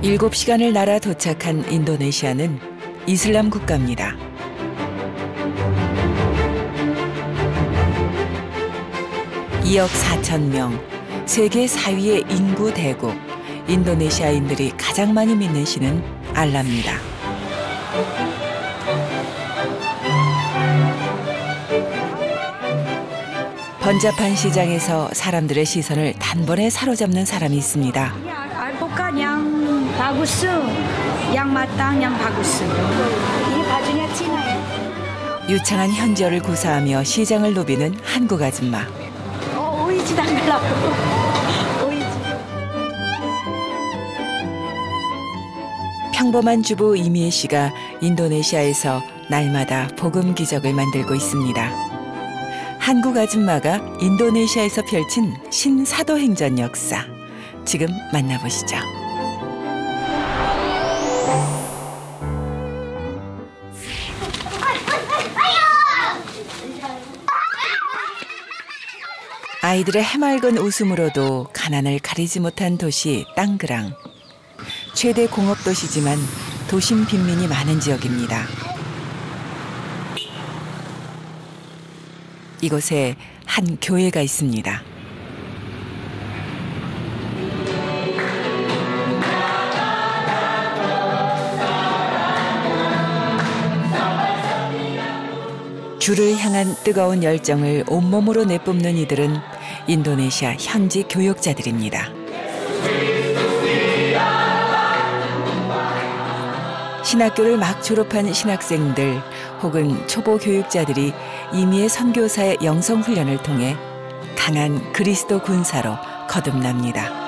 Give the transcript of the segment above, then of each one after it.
7시간을 날아 도착한 인도네시아는 이슬람 국가입니다. (2억 4천 명), 세계 4위의 인구 대국, 인도네시아인들이 가장 많이 믿는 신은 알라입니다. 번잡한 시장에서 사람들의 시선을 단번에 사로잡는 사람이 있습니다. Alpukat yang bagus, yang matang, yang bagus. Ini bajunya Cina ya. 유창한 현지어를 구사하며 시장을 누비는 한국 아줌마. 오이지 담글라고. 오이지. 평범한 주부 이미애 씨가 인도네시아에서 날마다 복음 기적을 만들고 있습니다. 한국 아줌마가 인도네시아에서 펼친 신사도행전 역사. 지금 만나보시죠. 아이들의 해맑은 웃음으로도 가난을 가리지 못한 도시 땅그랑. 최대 공업도시지만 도심 빈민이 많은 지역입니다. 이곳에 한 교회가 있습니다. 주를 향한 뜨거운 열정을 온몸으로 내뿜는 이들은 인도네시아 현지 교역자들입니다. 신학교를 막 졸업한 신학생들 혹은 초보 교육자들이 이미애 선교사의 영성 훈련을 통해 강한 그리스도 군사로 거듭납니다.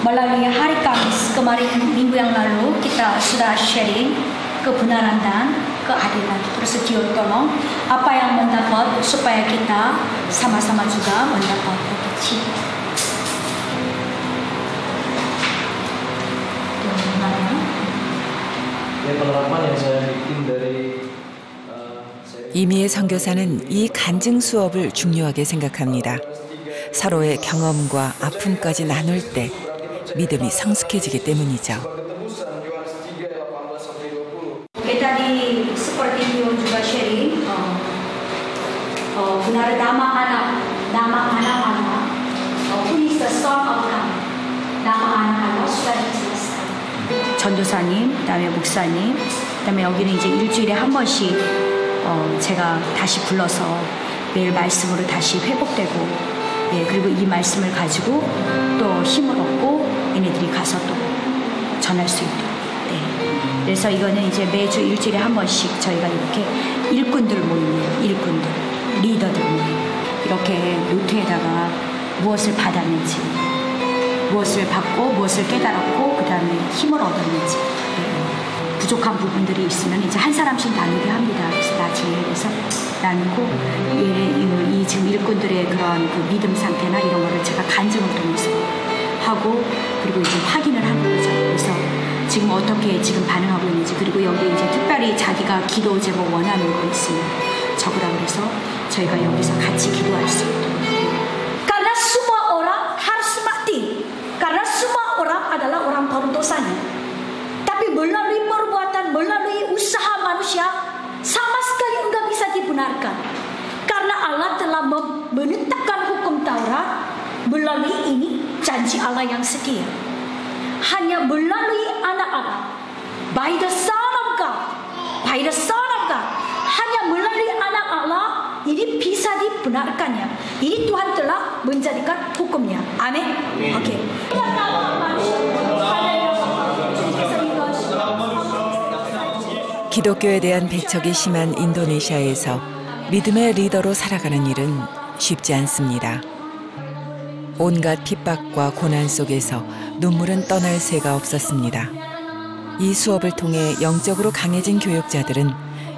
Melalui hari Kamis kemarin minggu yang lalu kita sudah sharing kebenaran dan keadilan. Terus Dio tolong apa yang mendapat supaya kita sama-sama juga mendapat proteksi. Penerapan yang saya bikin dari 이미애 선교사는 이 간증 수업을 중요하게 생각합니다. 서로의 경험과 아픔까지 나눌 때 믿음이 성숙해지기 때문이죠. Tadi seperti Dio juga sharing, benar nama anak, who is the son of God, nama anak sudah dijelaskan. 전도사님, 그다음에 목사님, 그다음에 여기는 이제 일주일에 한 번씩 제가 다시 불러서 매일 말씀으로 다시 회복되고. 예, 그리고 이 말씀을 가지고 또 힘을 얻고 얘네들이 가서 또 전할 수 있도록. 네. 그래서 이거는 이제 매주 일주일에 한 번씩 저희가 이렇게 일꾼들 모임이에요. 일꾼들, 리더들 모임. 이렇게 노트에다가 무엇을 받았는지, 무엇을 받고 무엇을 깨달았고 그 다음에 힘을 얻었는지. 네. 부족한 부분들이 있으면 이제 한 사람씩 나누게 합니다. 그래서 나중에 그래서 나누고 이 지금 일꾼들의 그런 그 믿음 상태나 이런 거를 제가 간증을 통해서 하고 그리고 이제 확인을 하는 거죠. 그래서 지금 어떻게 지금 반응하고 있는지 그리고 여기 이제 특별히 자기가 기도 제목 원하는 거 있으면 적으라 그래서 저희가 여기서 같이 기도할 수 있도록. Karena semua orang harus mati. Karena semua orang adalah orang dosanya. Tapi melalui perbuatan, melalui usaha manusia sama sekali enggak bisa dibenarkan. Karena Allah telah menetapkan hukum Taurat melalui ini janji Allah yang setia. Hanya melalui anak Allah, by the Son of God, by the Son of God, hanya melalui anak Allah ini bisa dibenarkannya. Ini Tuhan telah menjadikan hukumnya. Amin. Oke. 기독교에 대한 배척이 심한 인도네시아에서 믿음의 리더로 살아가는 일은 쉽지 않습니다. 온갖 핍박과 고난 속에서 눈물은 떠날 새가 없었습니다. 이 수업을 통해 영적으로 강해진 교육자들은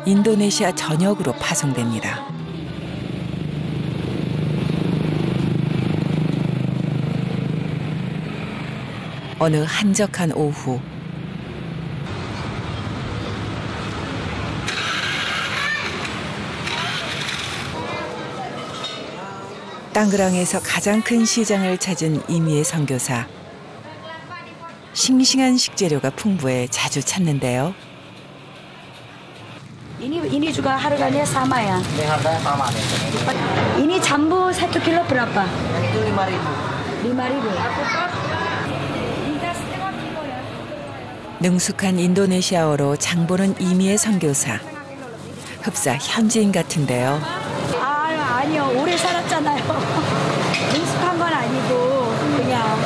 인도네시아 전역으로 파송됩니다. 어느 한적한 오후 땅그랑에서 가장 큰 시장을 찾은 이미애 선교사. 싱싱한 식재료가 풍부해 자주 찾는데요. Ini juga harganya sama ya? Ini harganya sama nih. Ini jambu 1 kilo berapa? Yang itu 5.000. 5.000. 능숙한 인도네시아어로 장보는 이미애 선교사. 흡사 현지인 같은데요. 아니요. 오래 살았잖아요. 능숙한 건 아니고 그냥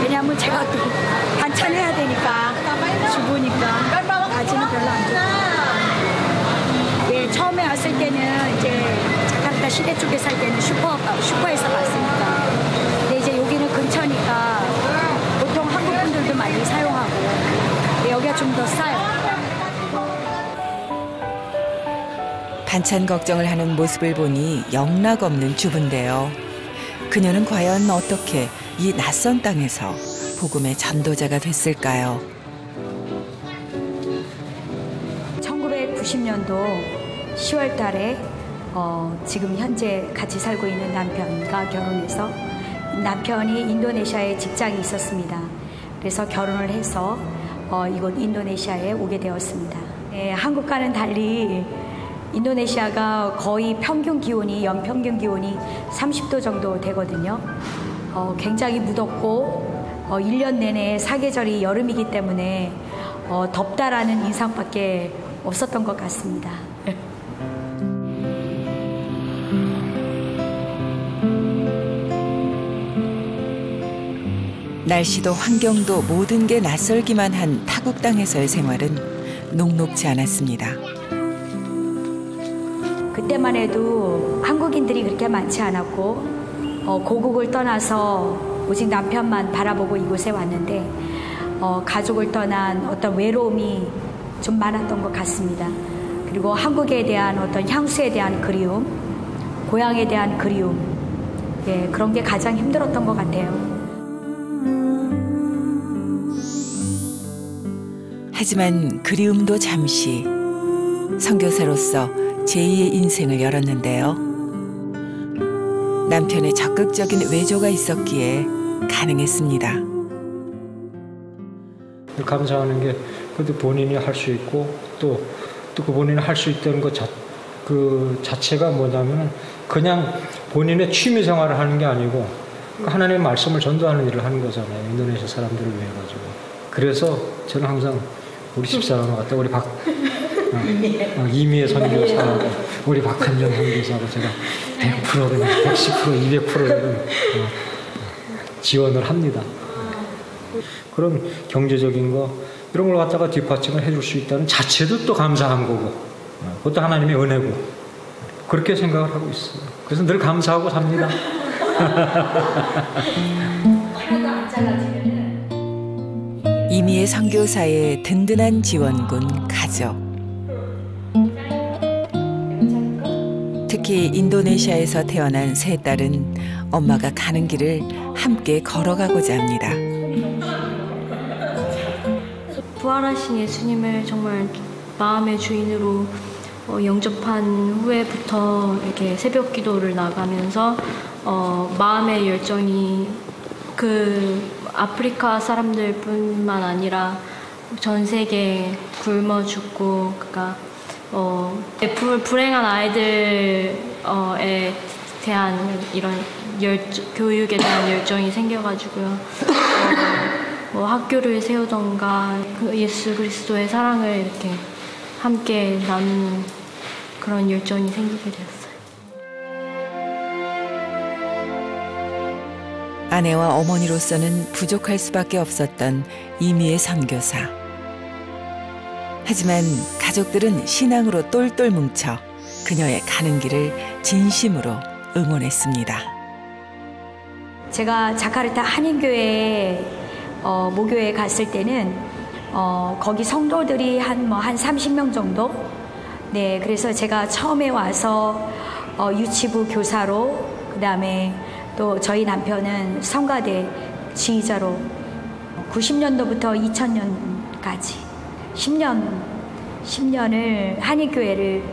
왜냐면 제가 또 반찬 해야 되니까 주부니까 아직은 별로 안 좋아요. 예, 처음에 왔을 때는 이제 자카르타 시대 쪽에 살 때는 슈퍼에서 봤으니까. 근데 이제 여기는 근처니까 보통 한국 분들도 많이 사용하고 여기가 좀 더 싸요. 반찬 걱정을 하는 모습을 보니 영락없는 주부인데요. 그녀는 과연 어떻게 이 낯선 땅에서 복음의 전도자가 됐을까요? 1990년도 10월 달에 지금 현재 같이 살고 있는 남편과 결혼해서 남편이 인도네시아에 직장이 있었습니다. 그래서 결혼을 해서 이곳 인도네시아에 오게 되었습니다. 한국과는 달리 인도네시아가 거의 평균 기온이 연평균 기온이 30도 정도 되거든요. 굉장히 무덥고 1년 내내 사계절이 여름이기 때문에 덥다라는 인상밖에 없었던 것 같습니다. 날씨도 환경도 모든 게 낯설기만 한 타국 땅에서의 생활은 녹록지 않았습니다. 그때만 해도 한국인들이 그렇게 많지 않았고 고국을 떠나서 오직 남편만 바라보고 이곳에 왔는데 가족을 떠난 어떤 외로움이 좀 많았던 것 같습니다. 그리고 한국에 대한 어떤 향수에 대한 그리움, 고향에 대한 그리움, 예, 그런 게 가장 힘들었던 것 같아요. 하지만 그리움도 잠시 선교사로서 제2의 인생을 열었는데요. 남편의 적극적인 외조가 있었기에 가능했습니다. 감사하는 게 그래도 본인이 할 수 있고 또 그 본인이 할 수 있다는 그 자체가 뭐냐면 그냥 본인의 취미 생활을 하는 게 아니고 하나님의 말씀을 전도하는 일을 하는 거잖아요. 인도네시아 사람들을 위해 가지고. 그래서 저는 항상 우리 집사람을 갖다 우리 이미애 선교사하고 우리 박한정 선교사하고 제가 100% 그냥 110% 200% 지원을 합니다. 그런 경제적인 거 이런 걸 갖다가 뒷받침을 해줄 수 있다는 자체도 또 감사한 거고 그것도 하나님의 은혜고 그렇게 생각을 하고 있어요. 그래서 늘 감사하고 삽니다. 이미애 선교사의 든든한 지원군 가족. 특히 인도네시아에서 태어난 세 딸은 엄마가 가는 길을 함께 걸어가고자 합니다. 부활하신 예수님을 정말 마음의 주인으로 영접한 후에부터 이렇게 새벽 기도를 나가면서 마음의 열정이 그 아프리카 사람들뿐만 아니라 전 세계 굶어 죽고 그러니까 불행한 아이들에 대한 이런 교육에 대한 열정이 생겨가지고요. 학교를 세우던가 그 예수 그리스도의 사랑을 이렇게 함께 나누는 그런 열정이 생기게 되었어요. 아내와 어머니로서는 부족할 수밖에 없었던 이미애 선교사. 하지만 가족들은 신앙으로 똘똘 뭉쳐 그녀의 가는 길을 진심으로 응원했습니다. 제가 자카르타 한인교회에 모교에 갔을 때는 거기 성도들이 한 30명 정도. 네, 그래서 제가 처음에 와서 유치부 교사로 그다음에 또 저희 남편은 성가대 지휘자로 90년도부터 2000년까지 10년을 한인교회를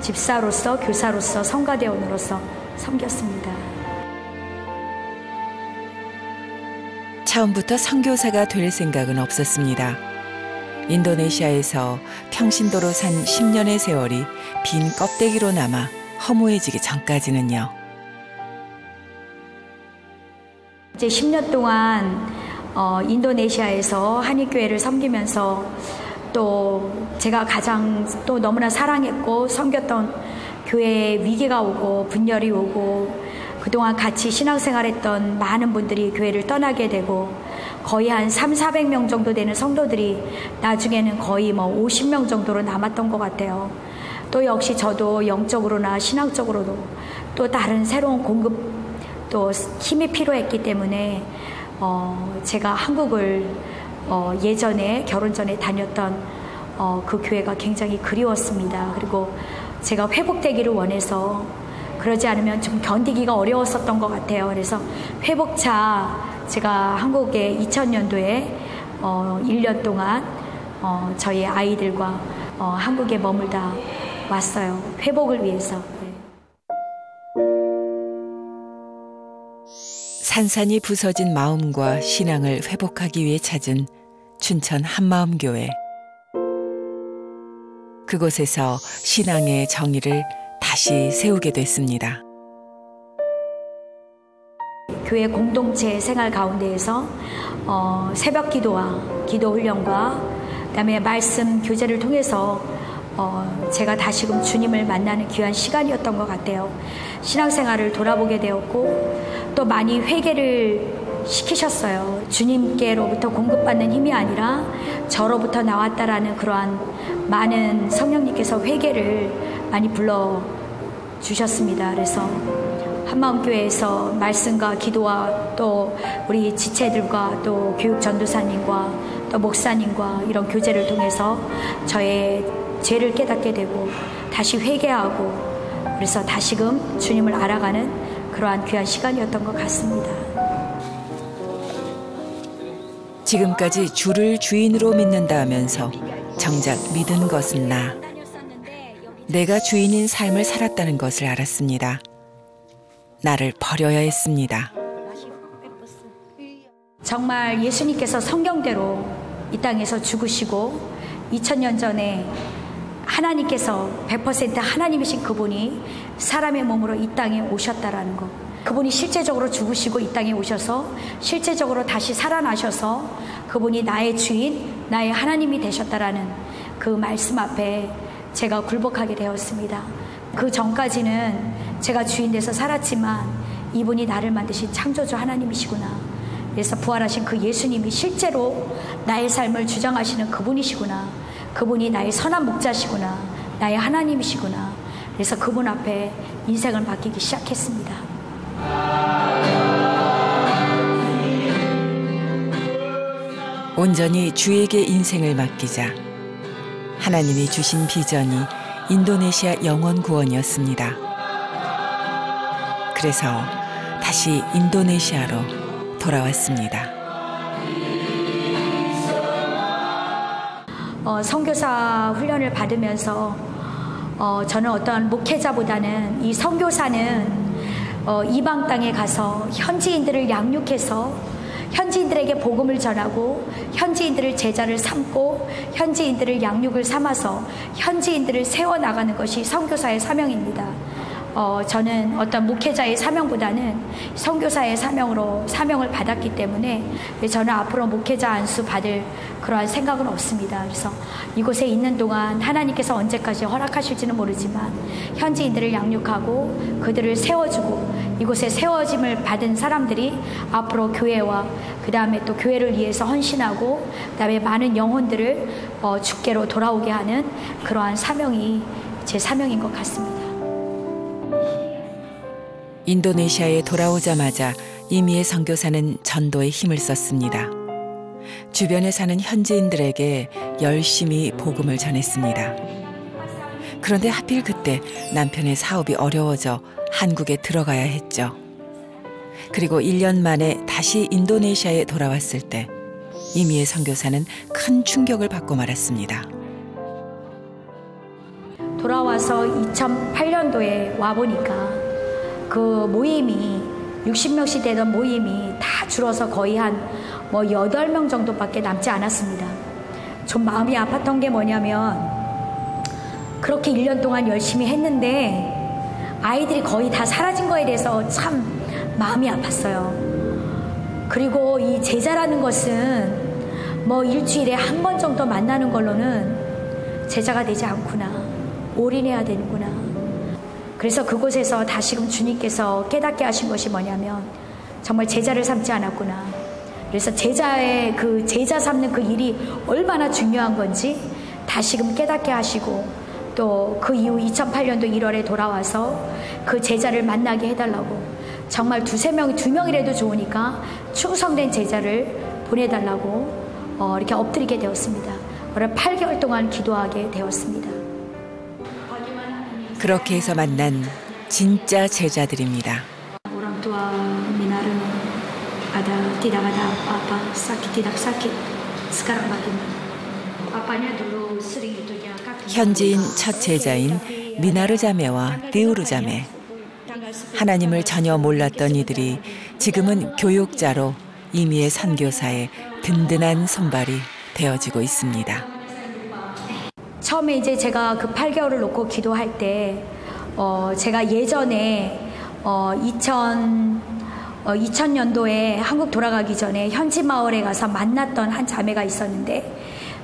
집사로서 교사로서 성가대원으로서 섬겼습니다. 처음부터 선교사가 될 생각은 없었습니다. 인도네시아에서 평신도로 산 10년의 세월이 빈 껍데기로 남아 허무해지기 전까지는요. 이제 10년 동안 인도네시아에서 한인교회를 섬기면서 또 제가 가장 또 너무나 사랑했고 섬겼던 교회에 위기가 오고 분열이 오고 그동안 같이 신앙생활했던 많은 분들이 교회를 떠나게 되고 거의 한 300~400명 정도 되는 성도들이 나중에는 거의 50명 정도로 남았던 것 같아요. 또 역시 저도 영적으로나 신앙적으로도 또 다른 새로운 공급 또 힘이 필요했기 때문에 제가 한국을 예전에 결혼 전에 다녔던 그 교회가 굉장히 그리웠습니다. 그리고 제가 회복되기를 원해서 그러지 않으면 좀 견디기가 어려웠었던 것 같아요. 그래서 회복차 제가 한국에 2000년도에 1년 동안 저희 아이들과 한국에 머물다 왔어요. 회복을 위해서. 산산이 부서진 마음과 신앙을 회복하기 위해 찾은 춘천 한마음교회. 그곳에서 신앙의 정의를 다시 세우게 됐습니다. 교회 공동체 생활 가운데에서 새벽 기도와 기도 훈련과 그다음에 말씀 교제를 통해서 제가 다시금 주님을 만나는 귀한 시간이었던 것 같아요. 신앙생활을 돌아보게 되었고 또 많이 회개를 시키셨어요. 주님께로부터 공급받는 힘이 아니라 저로부터 나왔다라는 그러한 많은 성령님께서 회개를 많이 불러주셨습니다. 그래서 한마음교회에서 말씀과 기도와 또 우리 지체들과 또 교육 전도사님과 또 목사님과 이런 교제를 통해서 저의 죄를 깨닫게 되고 다시 회개하고 그래서 다시금 주님을 알아가는 그러한 귀한 시간이었던 것 같습니다. 지금까지 주를 주인으로 믿는다 하면서 정작 믿은 것은 나. 내가 주인인 삶을 살았다는 것을 알았습니다. 나를 버려야 했습니다. 정말 예수님께서 성경대로 이 땅에서 죽으시고 2000년 전에 하나님께서 100% 하나님이신 그분이 사람의 몸으로 이 땅에 오셨다라는 것. 그분이 실제적으로 죽으시고 이 땅에 오셔서 실제적으로 다시 살아나셔서 그분이 나의 주인, 나의 하나님이 되셨다라는 그 말씀 앞에 제가 굴복하게 되었습니다. 그 전까지는 제가 주인 돼서 살았지만 이분이 나를 만드신 창조주 하나님이시구나. 그래서 부활하신 그 예수님이 실제로 나의 삶을 주장하시는 그분이시구나. 그분이 나의 선한 목자시구나. 나의 하나님이시구나. 그래서 그분 앞에 인생을 맡기기 시작했습니다. 온전히 주에게 인생을 맡기자. 하나님이 주신 비전이 인도네시아 영원 구원이었습니다. 그래서 다시 인도네시아로 돌아왔습니다. 선교사 훈련을 받으면서 저는 어떤 목회자보다는 이 선교사는 이방 땅에 가서 현지인들을 양육해서 현지인들에게 복음을 전하고 현지인들을 제자를 삼고 현지인들을 양육을 삼아서 현지인들을 세워나가는 것이 선교사의 사명입니다. 저는 어떤 목회자의 사명보다는 선교사의 사명을 받았기 때문에 저는 앞으로 목회자 안수 받을 그러한 생각은 없습니다. 그래서 이곳에 있는 동안 하나님께서 언제까지 허락하실지는 모르지만 현지인들을 양육하고 그들을 세워주고 이곳에 세워짐을 받은 사람들이 앞으로 교회와 그 다음에 또 교회를 위해서 헌신하고 그 다음에 많은 영혼들을 주께로 돌아오게 하는 그러한 사명이 제 사명인 것 같습니다. 인도네시아에 돌아오자마자 이미의 선교사는 전도에 힘을 썼습니다. 주변에 사는 현지인들에게 열심히 복음을 전했습니다. 그런데 하필 그때 남편의 사업이 어려워져 한국에 들어가야 했죠. 그리고 1년 만에 다시 인도네시아에 돌아왔을 때 이미의 선교사는 큰 충격을 받고 말았습니다. 돌아와서 2008년도에 와보니까 그 모임이 60명씩 되던 모임이 다 줄어서 거의 한 8명 정도밖에 남지 않았습니다. 좀 마음이 아팠던 게 뭐냐면 그렇게 1년 동안 열심히 했는데 아이들이 거의 다 사라진 거에 대해서 참 마음이 아팠어요. 그리고 이 제자라는 것은 일주일에 한 번 정도 만나는 걸로는 제자가 되지 않구나. 올인해야 되는구나. 그래서 그곳에서 다시금 주님께서 깨닫게 하신 것이 뭐냐면 정말 제자를 삼지 않았구나. 그래서 제자의 그 제자 삼는 그 일이 얼마나 중요한 건지 다시금 깨닫게 하시고 또 그 이후 2008년도 1월에 돌아와서 그 제자를 만나게 해달라고 정말 2명이라도 좋으니까 충성된 제자를 보내달라고 이렇게 엎드리게 되었습니다. 8개월 동안 기도하게 되었습니다. 그렇게 해서 만난 진짜 제자들입니다. Orang tua Minara tidak ada apa-apa, tidak sakit. Sekarang bagaimana? Papanya dulu sering itunya kaki. 현지인 첫 제자인 미나르 자매와 띠우르 자매. 하나님을 전혀 몰랐던 이들이 지금은 교육자로 이미의 선교사의 든든한 손발이 되어지고 있습니다. 처음에 이제 제가 그 8개월을 놓고 기도할 때 제가 예전에 2000년도에 한국 돌아가기 전에 현지 마을에 가서 만났던 한 자매가 있었는데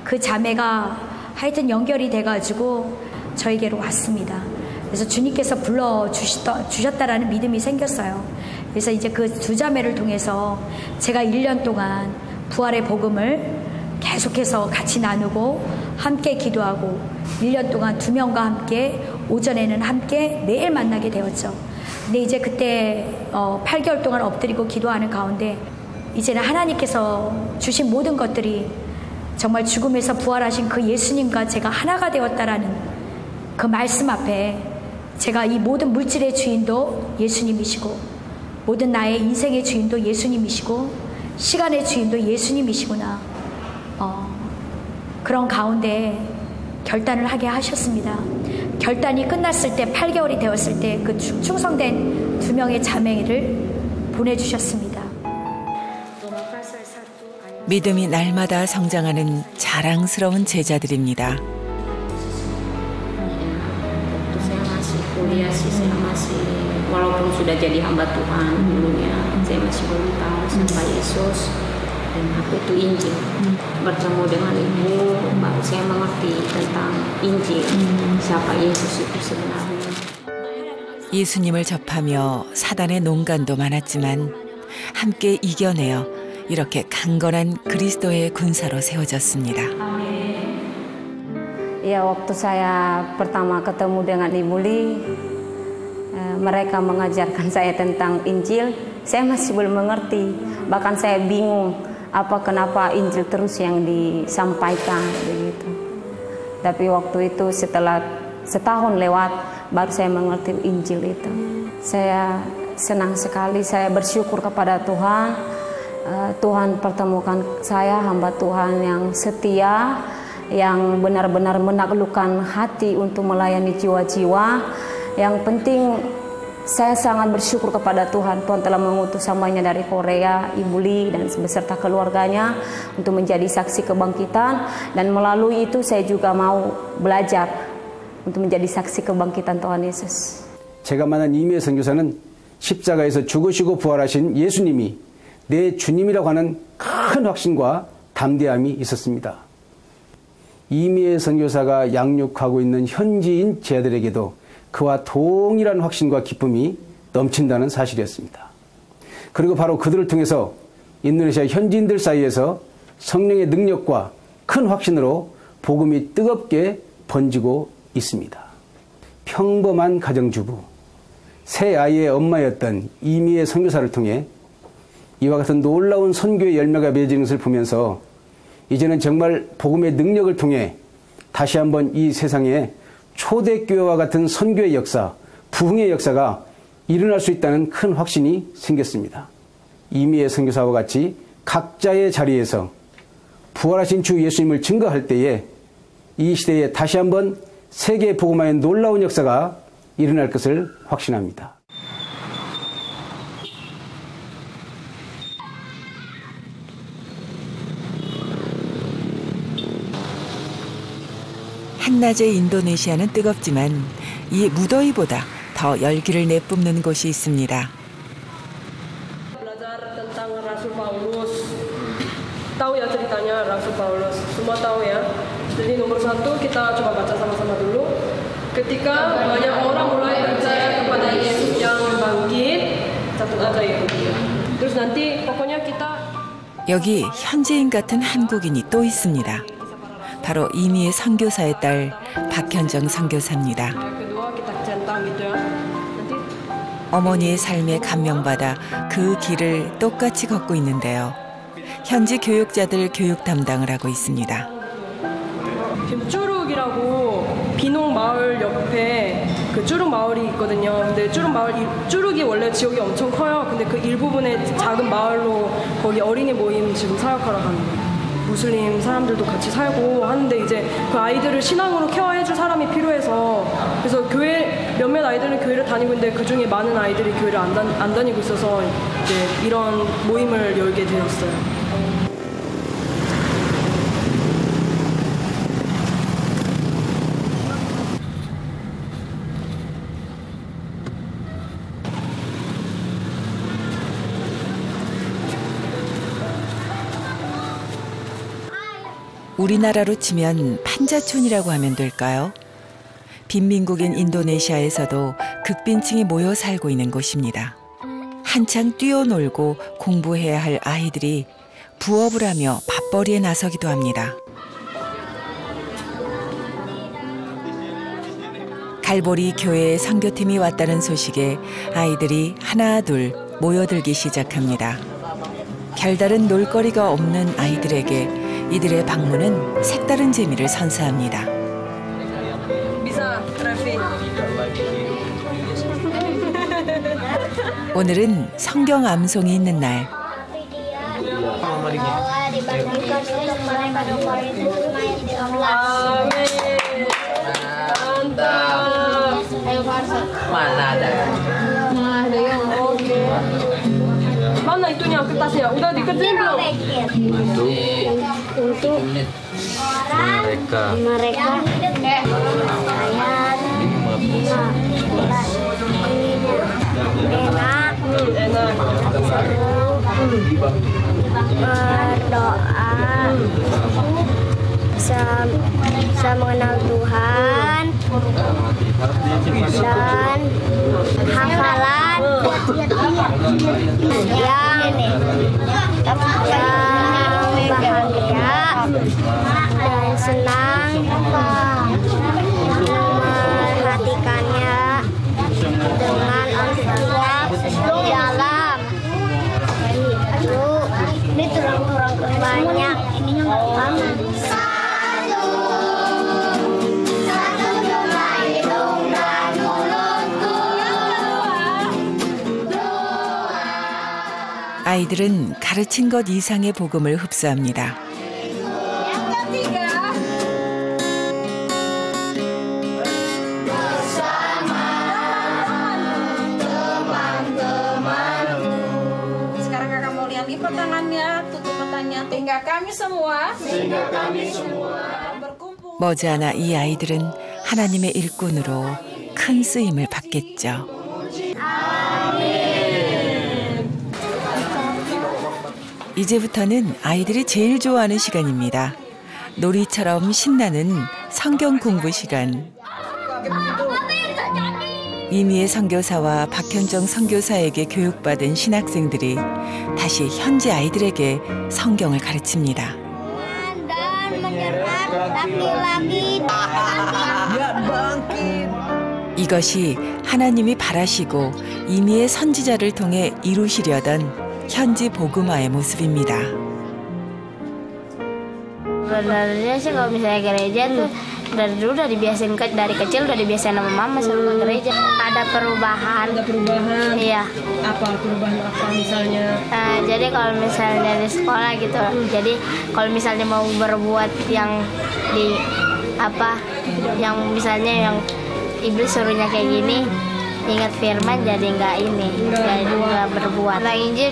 그 자매가 하여튼 연결이 돼가지고 저에게로 왔습니다. 그래서 주님께서 불러주셨다라는 믿음이 생겼어요. 그래서 이제 그 두 자매를 통해서 제가 1년 동안 부활의 복음을 계속해서 같이 나누고 함께 기도하고 1년 동안 2명과 함께 오전에는 함께 매일 만나게 되었죠. 근데 이제 그때 8개월 동안 엎드리고 기도하는 가운데 이제는 하나님께서 주신 모든 것들이 정말 죽음에서 부활하신 그 예수님과 제가 하나가 되었다라는 그 말씀 앞에 제가 이 모든 물질의 주인도 예수님이시고 모든 나의 인생의 주인도 예수님이시고 시간의 주인도 예수님이시구나. 그런 가운데 결단을 하게 하셨습니다. 결단이 끝났을 때 8개월이 되었을 때 그 충성된 2명의 자매를 보내주셨습니다. 믿음이 날마다 성장하는 자랑스러운 제자들입니다. Walaupun sudah jadi hamba Tuhan dulunya, saya masih belum tahu siapa Yesus dan apa itu Injil. Bertemu dengan ibu, baru saya mengerti tentang Injil, siapa Yesus itu sebenarnya. 예수님을 접하며 사단의 농간도 많았지만 함께 이겨내어 이렇게 강건한 그리스도의 군사로 세워졌습니다. Ya, waktu saya pertama ketemu dengan Ibu Li, mereka mengajarkan saya tentang Injil, saya masih belum mengerti. Bahkan saya bingung kenapa Injil terus yang disampaikan begitu. Tapi waktu itu setelah setahun lewat baru saya mengerti Injil itu. Saya senang sekali, saya bersyukur kepada Tuhan. Tuhan pertemukan saya, hamba Tuhan yang setia, yang benar-benar menaklukkan hati untuk melayani jiwa-jiwa. Yang penting saya sangat bersyukur kepada Tuhan. Tuhan telah mengutus hambanya dari Korea, Ibu Li dan beserta keluarganya untuk menjadi saksi kebangkitan. Dan melalui itu saya juga mau belajar untuk menjadi saksi kebangkitan Tuhan Yesus. 제가 만난 이미의 선교사는 십자가에서 죽으시고 부활하신 예수님이 내 주님이라고 하는 큰 확신과 담대함이 있었습니다. 이미의 선교사가 양육하고 있는 현지인 제자들에게도 그와 동일한 확신과 기쁨이 넘친다는 사실이었습니다. 그리고 바로 그들을 통해서 인도네시아 현지인들 사이에서 성령의 능력과 큰 확신으로 복음이 뜨겁게 번지고 있습니다. 평범한 가정주부, 세 아이의 엄마였던 이미의 선교사를 통해 이와 같은 놀라운 선교의 열매가 맺어지는 것을 보면서 이제는 정말 복음의 능력을 통해 다시 한번 이 세상에 초대교회와 같은 선교의 역사, 부흥의 역사가 일어날 수 있다는 큰 확신이 생겼습니다. 이미의 선교사와 같이 각자의 자리에서 부활하신 주 예수님을 증거할 때에 이 시대에 다시 한번 세계 복음화의 놀라운 역사가 일어날 것을 확신합니다. 한낮의 인도네시아는 뜨겁지만 이 무더위보다 더 열기를 내뿜는 곳이 있습니다. Belajar tentang Rasul Paulus. Tahu ya ceritanya Rasul Paulus? Semua tahu ya. Jadi nomor 1 kita coba baca sama-sama dulu. Ketika banyak orang mulai percaya kepada Yesus yang bangkit, catat aja itu. Terus nanti pokoknya kita 여기 현지인 같은 한국인이 또 있습니다. 바로 이미의 선교사의 딸 박현정 선교사입니다. kedua kita centang gitu ya. Nanti 어머니의 삶에 감명받아 그 길을 똑같이 걷고 있는데요. 현지 교육자들 교육 담당을 하고 있습니다. 지금 쭈룩이라고 비농 마을 옆에 그 쭈룩 마을이 있거든요. 근데 쭈룩이 원래 지역이 엄청 커요. 근데 그 일부분의 작은 마을로 거기 어린이 모임 지금 사역하러 가는 거예요. 무슬림 사람들도 같이 살고 하는데 이제 그 아이들을 신앙으로 케어해줄 사람이 필요해서 그래서 교회 몇몇 아이들은 교회를 다니고 있는데 그 중에 많은 아이들이 교회를 안 다니고 있어서 이제 이런 모임을 열게 되었어요. 우리나라로 치면 판자촌이라고 하면 될까요? 빈민국인 인도네시아에서도 극빈층이 모여 살고 있는 곳입니다. 한창 뛰어놀고 공부해야 할 아이들이 부업을 하며 밥벌이에 나서기도 합니다. 갈보리 교회에 선교팀이 왔다는 소식에 아이들이 하나 둘 모여들기 시작합니다. 별다른 놀거리가 없는 아이들에게 이들의 방문은 색다른 재미를 선사합니다. 오늘은 성경 암송이 있는 날. Mana itunya kertasnya? Udah diketin belum? Untuk mereka enak berdoa bisa mengenal Tuhan dan hafalan yang bahagia dan senang memperhatikannya dengan orang tua di dalam. Ini turang-turang banyak ininya nggak panas. 아이들은 가르친 것 이상의 복음을 흡수합니다. Sekarang kakak mau lihat lipat tangannya, tutup matanya, sehingga kami semua berkumpul. 머지않아 이 아이들은 하나님의 일꾼으로 큰 쓰임을 받겠죠. 이제부터는 아이들이 제일 좋아하는 시간입니다. 놀이처럼 신나는 성경 공부 시간. 이미의 선교사와 박현정 선교사에게 교육받은 신학생들이 다시 현지 아이들에게 성경을 가르칩니다. 이것이 하나님이 바라시고 이미의 선지자를 통해 이루시려던 현지 복음화의 모습입니다. Sebenarnya sih kalau misalnya gereja tuh dari dulu udah dibiasain dari kecil udah dibiasain sama mama sama gereja. Ada perubahan. Ada perubahan. Iya. Apa perubahan apa misalnya? Jadi kalau misalnya dari sekolah gitu, jadi kalau misalnya mau berbuat yang yang misalnya yang iblis suruhnya kayak gini, ingat firman jadi nggak berbuat. Tentang Injil,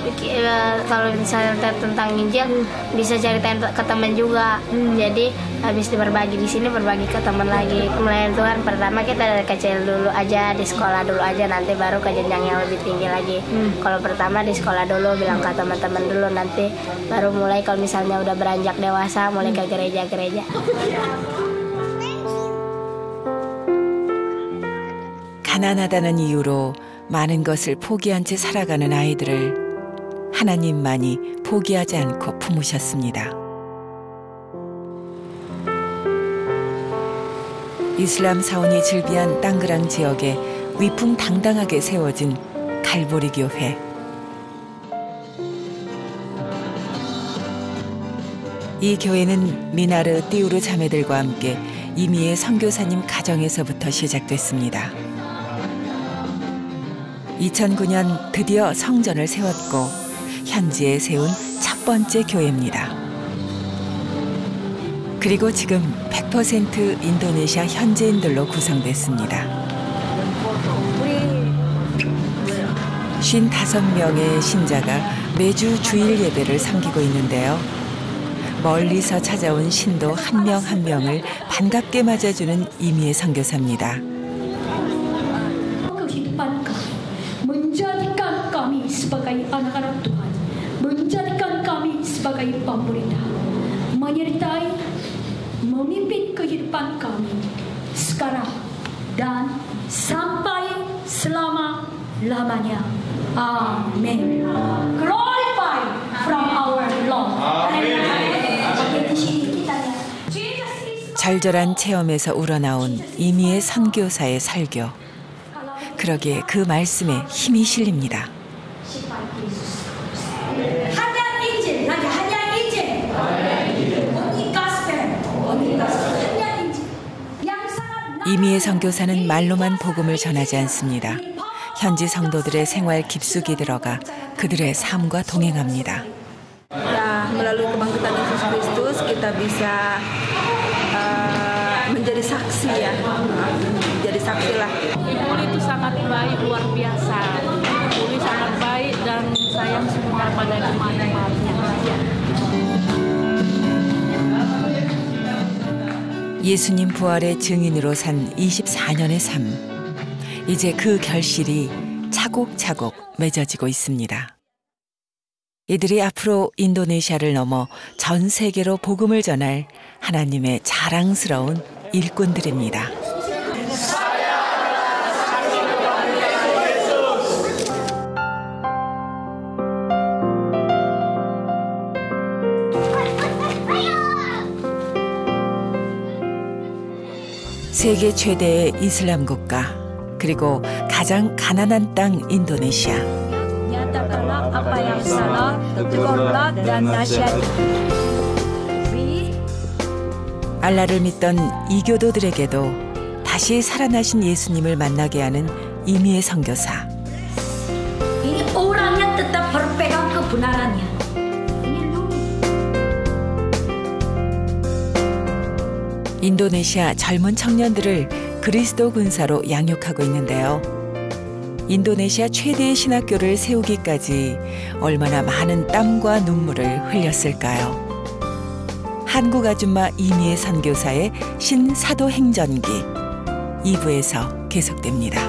kalau misalnya tentang Injil bisa ceritain ke teman juga. Jadi habis berbagi di sini berbagi ke teman lagi. Melayani Tuhan pertama kita dari kecil dulu aja, di sekolah dulu aja, nanti baru ke jenjang yang lebih tinggi lagi. Kalau pertama di sekolah dulu, bilang ke teman-teman dulu, nanti baru mulai kalau misalnya udah beranjak dewasa mulai ke gereja-gereja. 가난하다는 이유로 많은 것을 포기한 채 살아가는 아이들을 하나님만이 포기하지 않고 품으셨습니다. 이슬람 사원이 즐비한 땅그랑 지역에 위풍당당하게 세워진 갈보리 교회. 이 교회는 미나르 띠우르 자매들과 함께 이미의 선교사님 가정에서부터 시작됐습니다. 2009년 드디어 성전을 세웠고 현지에 세운 첫 번째 교회입니다. 그리고 지금 100% 인도네시아 현지인들로 구성됐습니다. 55명의 신자가 매주 주일 예배를 섬기고 있는데요. 멀리서 찾아온 신도 한 명 한 명을 반갑게 맞아주는 이미의 선교사입니다. Menjadikan kami sebagai anak-anak Tuhan, menjadikan kami sebagai pemerintah, menyertai, memimpin kehidupan kami sekarang dan sampai selama-lamanya. Amin. Glorify from our Lord. 절절한 체험에서 우러나온 이미의 선교사의 설교. 그러기에 그 말씀에 힘이 실립니다. 이미의 선교사는 말로만 복음을 전하지 않습니다. 현지 성도들의 생활 깊숙이 들어가 그들의 삶과 동행합니다. Melalui kebangkitan Yesus Kristus kita bisa menjadi saksi ya, menjadi saksi lah. Ibu itu sangat baik, luar biasa. Ibu sangat baik dan sayang semua pada umatnya. 예수님 부활의 증인으로 산 24년의 삶. 이제 그 결실이 차곡차곡 맺어지고 있습니다. 이들이 앞으로 인도네시아를 넘어 전 세계로 복음을 전할 하나님의 자랑스러운 일꾼들입니다. 세계 최대의 이슬람 국가, 그리고 가장 가난한 땅 인도네시아. Nyatakanlah apa yang salah, tegurlah dan nasihati. 알라를 믿던 이교도들에게도 다시 살아나신 예수님을 만나게 하는 이미의 선교사. Ini orang yang tetap berpegang kebenarannya. 인도네시아 젊은 청년들을 그리스도 군사로 양육하고 있는데요. 인도네시아 최대의 신학교를 세우기까지 얼마나 많은 땀과 눈물을 흘렸을까요? 한국 아줌마 이미의 선교사의 신사도행전기 2부에서 계속됩니다.